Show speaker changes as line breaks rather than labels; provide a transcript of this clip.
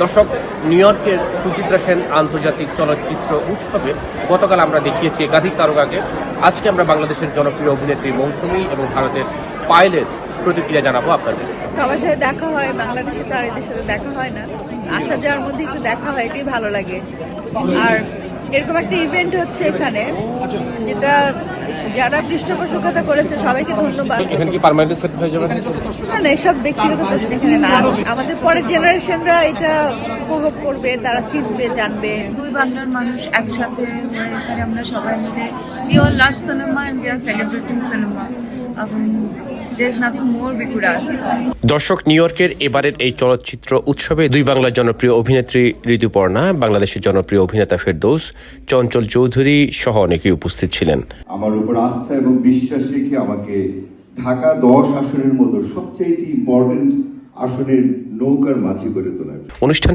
দর্শক, নিউ ইয়র্কের সুচিত্রা সেন আন্তর্জাতিক চলচ্চিত্র উৎসবে গতকাল আমরা দেখিয়েছি একাধিক তারকাকে। আজকে আমরা বাংলাদেশের জনপ্রিয় অভিনেত্রী মৌসুমী এবং ভারতের পায়েলের প্রতিক্রিয়া জানাবো আপনাদের।
সবার সাথে দেখা হয়, বাংলাদেশে তো আর এদের সাথে দেখা হয় না, আসা যাওয়ার মধ্যে একটু দেখা হয়, এটাই ভালো লাগে। আর এরকম একটা ইভেন্ট হচ্ছে এখানে, যেটা যারা পৃষ্ঠপোষকতা করেছে সবাইকে ধন্যবাদ।
এখানে কি পার্মানেন্ট সেট হয়ে যাবে?
না, এসব ব্যক্তিগত প্রশ্ন এখানে না। আমাদের পরের জেনারেশনরা এটা উপভোগ করবে, তারা চিনবে, জানবে।
দুই বাংলার মানুষ একসাথে হয়ে এখানে আমরা সবাই মিলে we all love cinema and we are celebrating cinema. There's nothing more we could ask.
দর্শক, নিউ ইয়র্কের এবারের এই চলচ্চিত্র উৎসবে দুই বাংলার জনপ্রিয় অভিনেত্রী ঋতুপর্ণা, বাংলাদেশের জনপ্রিয় অভিনেতা ফেরদৌস, চঞ্চল চৌধুরী সহ অনেকেই উপস্থিত ছিলেন।
আমার উপর আস্থা এবং বিশ্বাস রেখে আমাকে ঢাকা 10 আসনের মতো সবচেয়ে ইম্পর্টেন্ট আসনের নৌকার মাঝি করে তোলা।
অনুষ্ঠান